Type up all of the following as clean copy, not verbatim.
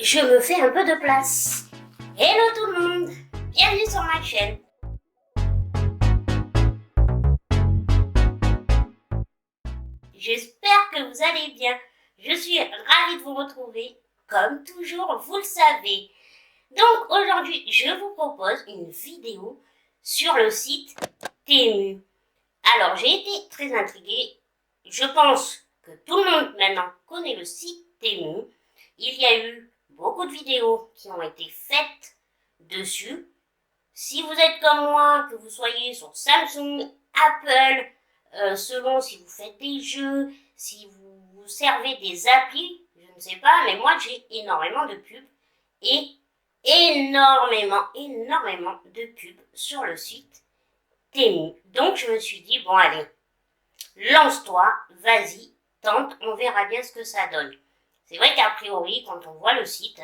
je me fais un peu de place. Hello tout le monde, bienvenue sur ma chaîne. J'espère que vous allez bien. Je suis ravie de vous retrouver, comme toujours, vous le savez. Donc aujourd'hui, je vous propose une vidéo sur le site Temu. Alors j'ai été très intriguée. Je pense que tout le monde maintenant connaît le site Temu. Il y a eu beaucoup de vidéos qui ont été faites dessus. Si vous êtes comme moi, que vous soyez sur Samsung, Apple, selon si vous faites des jeux, si vous servez des applis, je ne sais pas, mais moi j'ai énormément de pubs et énormément de pubs sur le site Temu. Donc je me suis dit, bon allez, lance-toi, vas-y, tente, on verra bien ce que ça donne. C'est vrai qu'a priori, quand on voit le site,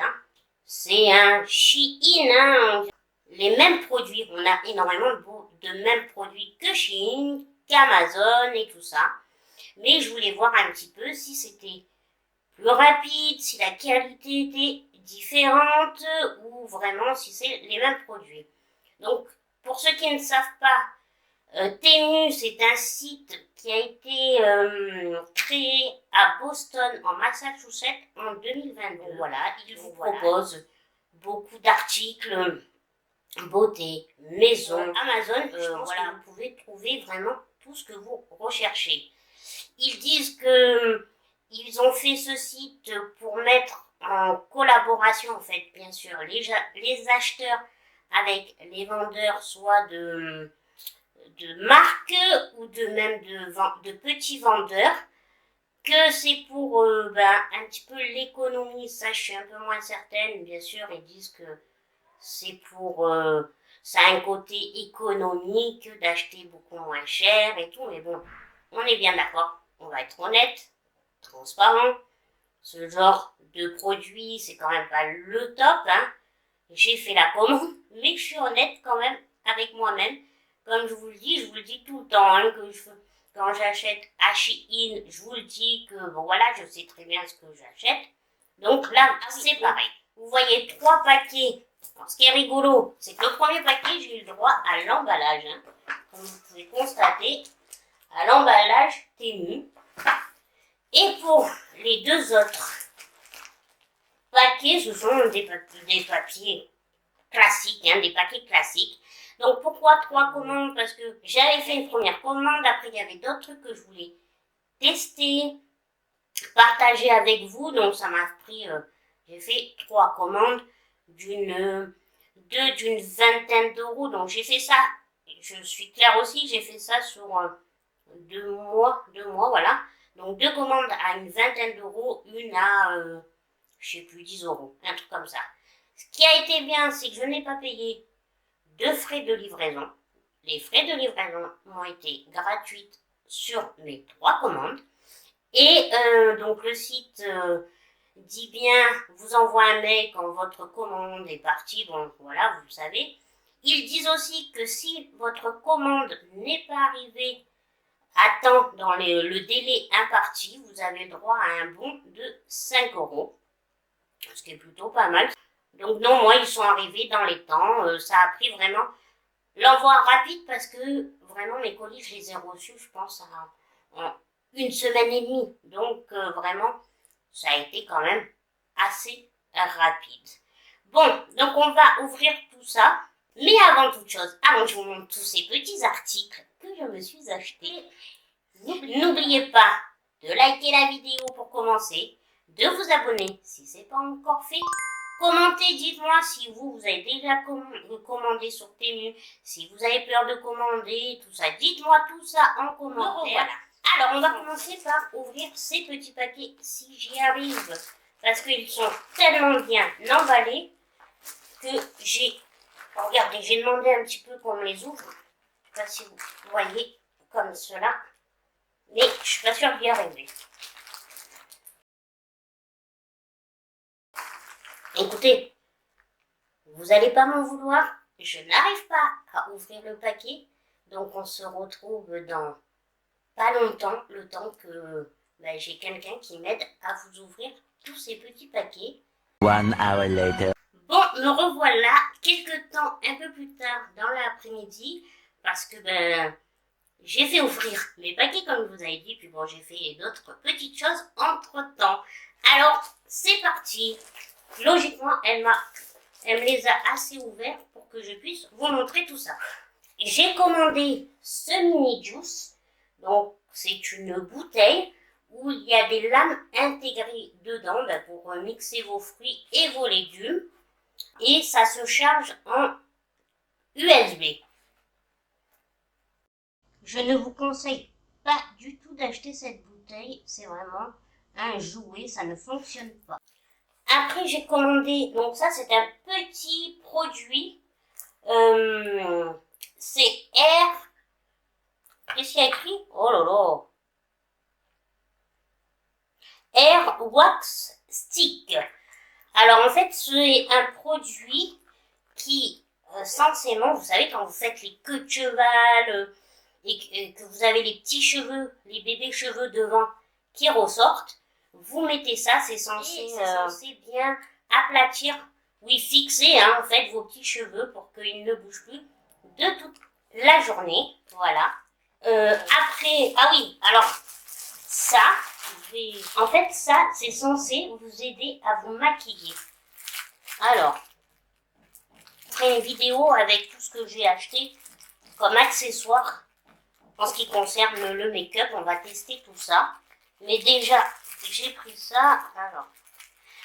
c'est un Shein, les mêmes produits. On a énormément de mêmes produits que Shein, qu'Amazon et tout ça. Mais je voulais voir un petit peu si c'était plus rapide, si la qualité était différente ou vraiment si c'est les mêmes produits. Donc, pour ceux qui ne savent pas, Temu, c'est un site qui a été créé à Boston, en Massachusetts, en 2022. Voilà, il vous propose beaucoup d'articles, beauté, maison, Amazon. Voilà, vous pouvez trouver vraiment tout ce que vous recherchez. Ils disent que ils ont fait ce site pour mettre en collaboration, en fait, bien sûr, les acheteurs avec les vendeurs, soit de marques ou de même de petits vendeurs, que c'est pour un petit peu l'économie. Ça, je suis un peu moins certaine. Bien sûr, ils disent que c'est pour ça a un côté économique d'acheter beaucoup moins cher et tout, mais bon, on est bien d'accord, on va être honnête, transparent. Ce genre de produit, c'est quand même pas le top, J'ai fait la commande, mais je suis honnête quand même avec moi-même. Comme je vous le dis tout le temps, que quand j'achète à Shein, je vous le dis que bon voilà, je sais très bien ce que j'achète. Donc là, c'est pareil. Vous voyez 3 paquets. Alors, ce qui est rigolo, c'est que le premier paquet, j'ai eu le droit à l'emballage. Comme vous pouvez constater, à l'emballage Temu. Et pour les deux autres paquets, ce sont des papiers classiques, des paquets classiques. Donc pourquoi 3 commandes? Parce que j'avais fait une première commande, après il y avait d'autres trucs que je voulais tester, partager avec vous. Donc ça m'a pris, j'ai fait 3 commandes d'une vingtaine d'euros. Donc j'ai fait ça, je suis claire aussi, j'ai fait ça sur 2 mois, voilà. Donc 2 commandes à une vingtaine d'euros, une à, je sais plus, 10 euros, un truc comme ça. Ce qui a été bien, c'est que je n'ai pas payé de frais de livraison. Les frais de livraison ont été gratuits sur mes 3 commandes. Et donc le site dit bien, vous envoie un mail quand votre commande est partie. Bon, voilà, vous le savez. Ils disent aussi que si votre commande n'est pas arrivée à temps dans le délai imparti, vous avez droit à un bon de 5 euros. Ce qui est plutôt pas mal. Donc non, moi, ils sont arrivés dans les temps. Ça a pris vraiment l'envoi rapide parce que vraiment, mes colis, je les ai reçus, je pense, en 1 semaine et demie. Donc vraiment, ça a été quand même assez rapide. Bon, donc on va ouvrir tout ça. Mais avant toute chose, avant que je vous montre tous ces petits articles que je me suis achetés, n'oubliez pas de liker la vidéo pour commencer, de vous abonner si ce n'est pas encore fait. Commentez, dites-moi si vous avez déjà commandé sur Temu, si vous avez peur de commander, tout ça. Dites-moi tout ça en commentaire. Voilà. Alors, on va commencer par ouvrir ces petits paquets si j'y arrive. Parce qu'ils sont tellement bien emballés que regardez, j'ai demandé un petit peu qu'on me les ouvre. Je ne sais pas si vous voyez comme cela. Mais je suis pas sûre d'y arriver. Écoutez, vous n'allez pas m'en vouloir, je n'arrive pas à ouvrir le paquet, donc on se retrouve dans pas longtemps, le temps que j'ai quelqu'un qui m'aide à vous ouvrir tous ces petits paquets. 1 hour later. Bon, me revoilà quelques temps un peu plus tard dans l'après-midi parce que j'ai fait ouvrir mes paquets comme je vous avais dit, puis bon j'ai fait d'autres petites choses entre temps. Alors c'est parti. Logiquement elle me les a assez ouverts pour que je puisse vous montrer tout ça. J'ai commandé ce mini juice, donc c'est une bouteille où il y a des lames intégrées dedans pour mixer vos fruits et vos légumes. Et ça se charge en USB. Je ne vous conseille pas du tout d'acheter cette bouteille, c'est vraiment un jouet, ça ne fonctionne pas. Après j'ai commandé, donc ça c'est un petit produit, c'est qu'est-ce qu'il y a écrit? Oh là là, Air Wax Stick. Alors en fait c'est un produit qui censément, vous savez quand vous faites les queues de cheval et que vous avez les petits cheveux, les bébés cheveux devant qui ressortent, vous mettez ça, c'est censé bien aplatir, oui fixer en fait vos petits cheveux pour qu'ils ne bougent plus de toute la journée, voilà. Après, ah oui, alors ça, en fait ça c'est censé vous aider à vous maquiller. Alors, je ferai une vidéo avec tout ce que j'ai acheté comme accessoire en ce qui concerne le make-up. On va tester tout ça. Mais déjà, j'ai pris ça. Alors,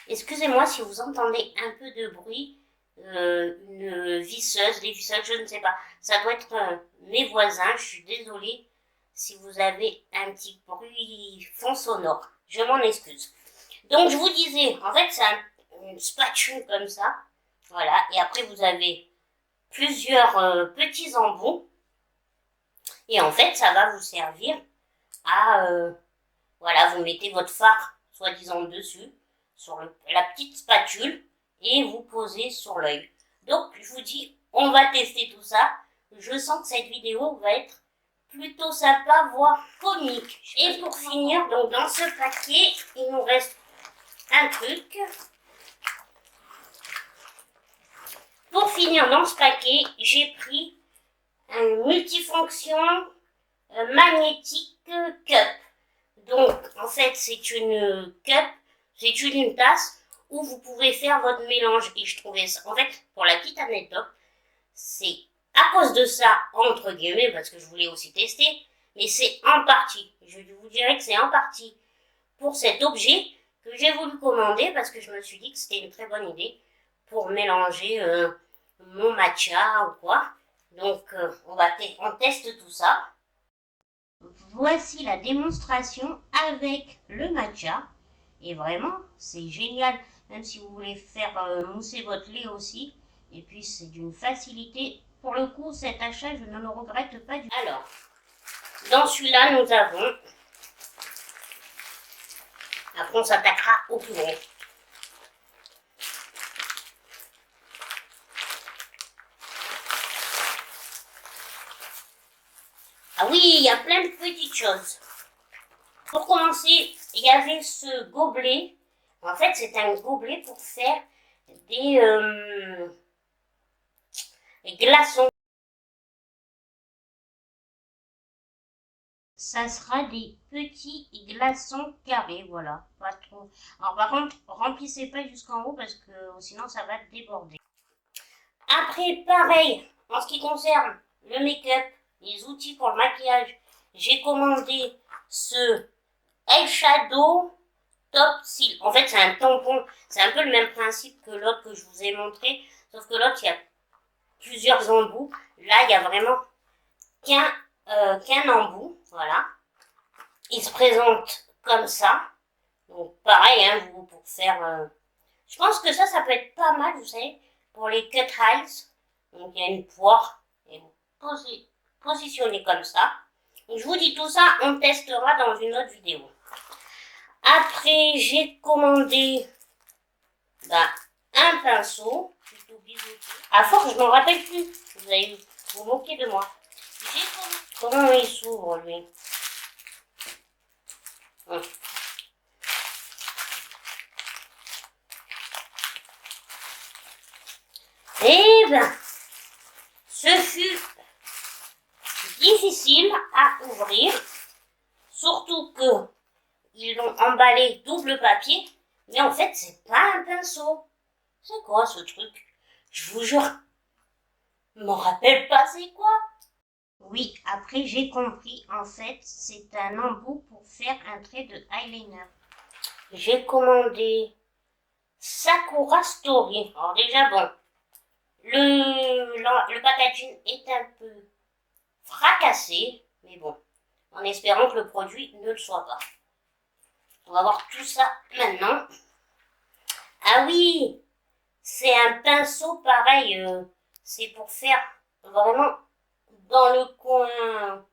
excusez-moi si vous entendez un peu de bruit. Une visseuse, des visseuses, je ne sais pas. Ça doit être mes voisins. Je suis désolée si vous avez un petit bruit fond sonore. Je m'en excuse. Donc, je vous disais, en fait, c'est une spatule comme ça. Voilà. Et après, vous avez plusieurs petits embouts. Et en fait, ça va vous servir à... voilà, vous mettez votre fard, soi-disant, dessus, sur la petite spatule, et vous posez sur l'œil. Donc, je vous dis, on va tester tout ça. Je sens que cette vidéo va être plutôt sympa, voire comique. Et pour finir, donc dans ce paquet, il nous reste un truc. Pour finir dans ce paquet, j'ai pris un multifonction magnétique cup. Donc, en fait, c'est une cup, c'est une tasse où vous pouvez faire votre mélange. Et je trouvais ça, en fait, pour la petite anecdote, c'est à cause de ça, entre guillemets, parce que je voulais aussi tester, mais c'est en partie, je vous dirais que c'est en partie pour cet objet que j'ai voulu commander parce que je me suis dit que c'était une très bonne idée pour mélanger mon matcha ou quoi. Donc, on teste tout ça. Voici la démonstration avec le matcha. Et vraiment, c'est génial. Même si vous voulez faire mousser votre lait aussi. Et puis, c'est d'une facilité. Pour le coup, cet achat, je ne le regrette pas du tout. Alors, dans celui-là, nous avons... Après, on s'attaquera au plus gros. Ah oui, il y a plein de petites choses. Pour commencer, il y avait ce gobelet. En fait, c'est un gobelet pour faire des glaçons. Ça sera des petits glaçons carrés, voilà. Pas trop. Alors par contre, remplissez pas jusqu'en haut parce que sinon ça va déborder. Après, pareil, en ce qui concerne le make-up, les outils pour le maquillage, j'ai commandé ce eyeshadow top seal. En fait, c'est un tampon. C'est un peu le même principe que l'autre que je vous ai montré, sauf que l'autre, il y a plusieurs embouts. Là, il y a vraiment qu'un embout, voilà. Il se présente comme ça. Donc, pareil, hein, vous, pour faire... Je pense que ça peut être pas mal, vous savez, pour les cut eyes. Donc, il y a une poire. Et vous positionnez comme ça. Donc, je vous dis tout ça, on testera dans une autre vidéo. Après, j'ai commandé un pinceau. Plutôt biseauté. À force, je m'en rappelle plus. Vous allez vous moquer de moi. Comment il s'ouvre, lui? Eh ben, ce fut difficile à ouvrir, surtout que ils l'ont emballé double papier, mais en fait c'est pas un pinceau. C'est quoi ce truc? Je vous jure, je m'en rappelle pas c'est quoi. Oui, après j'ai compris, en fait c'est un embout pour faire un trait de eyeliner. J'ai commandé Sakura Story. Alors déjà bon, le packaging est un peu fracassé, mais bon, en espérant que le produit ne le soit pas. On va voir tout ça maintenant. Ah oui, c'est un pinceau pareil, c'est pour faire vraiment dans le coin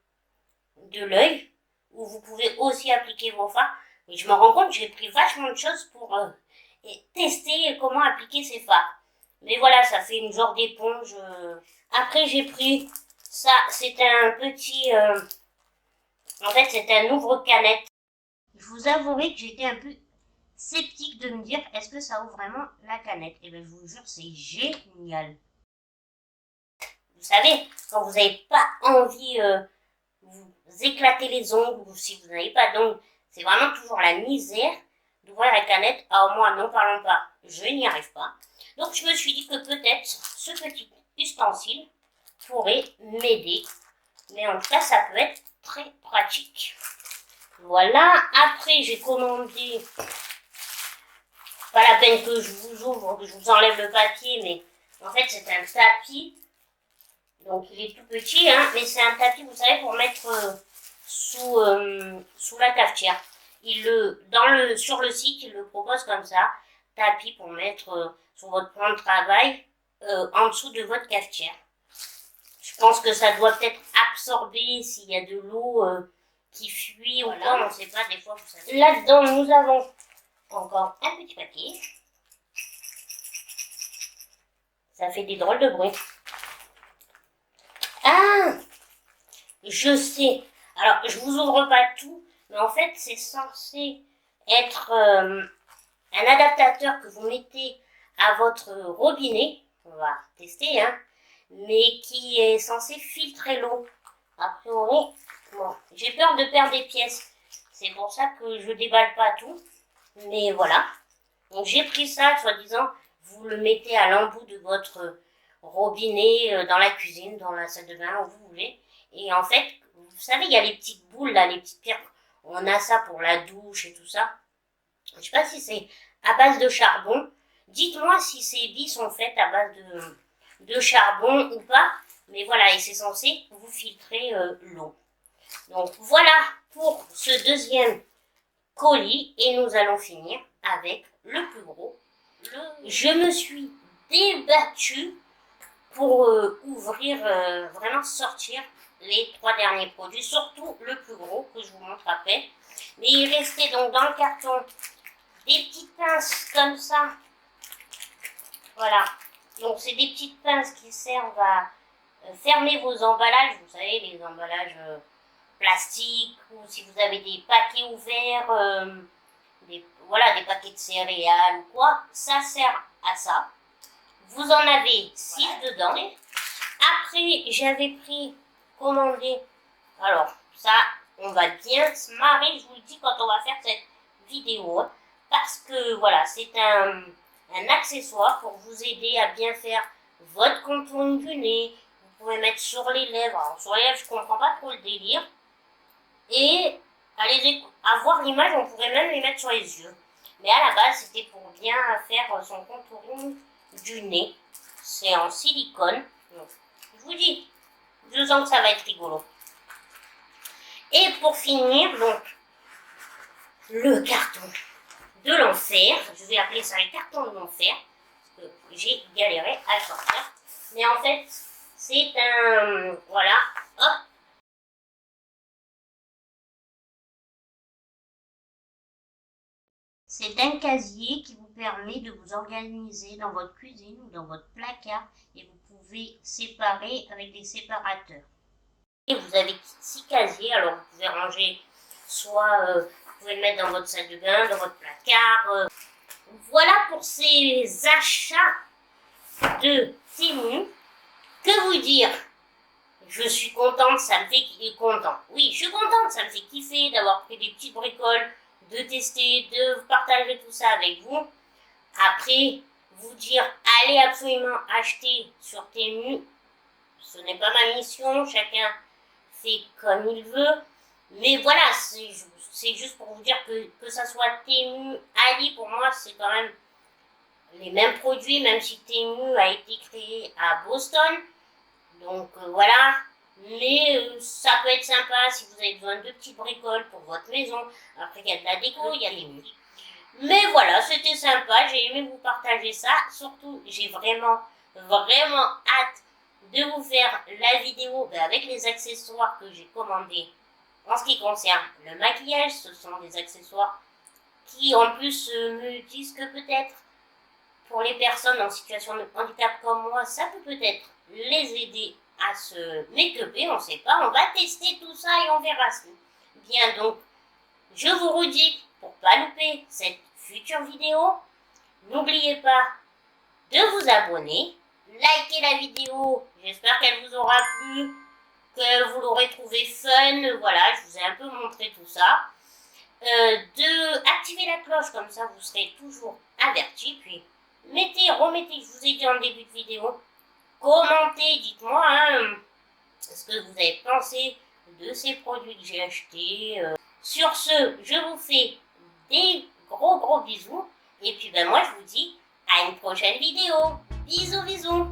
de l'œil, où vous pouvez aussi appliquer vos fards. Mais je me rends compte que j'ai pris vachement de choses pour tester comment appliquer ces fards. Mais voilà, ça fait une genre d'éponge. Après, j'ai pris ça, c'est un petit... en fait, c'est un ouvre-canette. Je vous avouerai que j'étais un peu sceptique de me dire, est-ce que ça ouvre vraiment la canette? Et bien, je vous jure, c'est génial. Vous savez, quand vous n'avez pas envie vous éclater les ongles, ou si vous n'avez pas d'ongles, c'est vraiment toujours la misère d'ouvrir la canette. Alors moi, n'en parlons pas, je n'y arrive pas. Donc je me suis dit que peut-être ce petit ustensile pourrait m'aider. Mais en tout cas, ça peut être très pratique. Voilà, après j'ai commandé, pas la peine que je vous ouvre, que je vous enlève le papier, mais en fait c'est un tapis. Donc il est tout petit, hein, mais c'est un tapis, vous savez, pour mettre sous la cafetière. Sur le site, il le propose comme ça, tapis pour mettre sur votre plan de travail, en dessous de votre cafetière. Je pense que ça doit peut-être absorber s'il y a de l'eau qui fuit ou quoi, on ne sait pas, des fois vous savez. Là-dedans, nous avons encore un petit papier. Ça fait des drôles de bruit. Ah, je sais. Alors, je vous ouvre pas tout, mais en fait, c'est censé être un adaptateur que vous mettez à votre robinet. On va tester, hein. Mais qui est censé filtrer l'eau. A priori, bon, j'ai peur de perdre des pièces. C'est pour ça que je déballe pas tout. Mais voilà. Donc, j'ai pris ça, soi-disant, vous le mettez à l'embout de votre robinet, dans la cuisine, dans la salle de bain, où vous voulez. Et en fait, vous savez, il y a les petites boules là, les petites pierres. On a ça pour la douche et tout ça. Je sais pas si c'est à base de charbon. Dites-moi si ces billes sont faites à base de charbon ou pas. Mais voilà, et c'est censé vous filtrer l'eau. Donc voilà pour ce deuxième colis. Et nous allons finir avec le plus gros. Je me suis débattue pour ouvrir, vraiment sortir les 3 derniers produits, surtout le plus gros que je vous montre après. Mais il restait donc dans le carton des petites pinces comme ça. Voilà. Donc c'est des petites pinces qui servent à fermer vos emballages. Vous savez, les emballages plastiques, ou si vous avez des paquets ouverts, des paquets de céréales ou quoi, ça sert à ça. Vous en avez 6 dedans. Après, j'avais commandé. Alors, ça, on va bien se marrer, je vous le dis, quand on va faire cette vidéo. Hein, parce que, voilà, c'est un accessoire pour vous aider à bien faire votre contour du nez. Vous pouvez mettre sur les lèvres. Alors, sur les lèvres, je comprends pas trop le délire. Et, à voir l'image, on pourrait même les mettre sur les yeux. Mais à la base, c'était pour bien faire son contouring du nez. C'est en silicone. Donc, je vous dis, je sens que ça va être rigolo. Et pour finir, donc, le carton de l'enfer. Je vais appeler ça le carton de l'enfer. Parce que j'ai galéré à le sortir. Mais en fait, c'est un... Voilà. Hop. C'est un casier qui vous permet de vous organiser dans votre cuisine ou dans votre placard et vous pouvez séparer avec des séparateurs. Et vous avez 6 casiers, alors vous pouvez ranger soit vous pouvez le mettre dans votre salle de bain, dans votre placard. Voilà pour ces achats de Temu. Que vous dire? Je suis contente, ça me fait content. Oui, je suis contente, ça me fait kiffer d'avoir pris des petites bricoles, de tester, de partager tout ça avec vous. Après, vous dire, allez absolument acheter sur Temu. Ce n'est pas ma mission, chacun fait comme il veut. Mais voilà, c'est juste pour vous dire que ça soit Temu, Ali, pour moi, c'est quand même les mêmes produits, même si Temu a été créé à Boston. Donc voilà, mais ça peut être sympa si vous avez besoin de petites bricoles pour votre maison. Après, il y a de la déco, il y a des murs. Mais voilà, c'était sympa, j'ai aimé vous partager ça. Surtout, j'ai vraiment hâte de vous faire la vidéo avec les accessoires que j'ai commandés. En ce qui concerne le maquillage, ce sont des accessoires qui en plus me disent que peut-être pour les personnes en situation de handicap comme moi, ça peut peut-être les aider à se make-upper, on ne sait pas. On va tester tout ça et on verra. Bien, donc, je vous redis, pour ne pas louper cette future vidéo, n'oubliez pas de vous abonner, likez la vidéo, j'espère qu'elle vous aura plu, que vous l'aurez trouvé fun, voilà, je vous ai un peu montré tout ça. De activer la cloche, comme ça vous serez toujours avertis, puis remettez, je vous ai dit en début de vidéo, commentez, dites-moi ce que vous avez pensé de ces produits que j'ai achetés. Sur ce, je vous fais des gros bisous, et puis moi je vous dis à une prochaine vidéo. Bisous.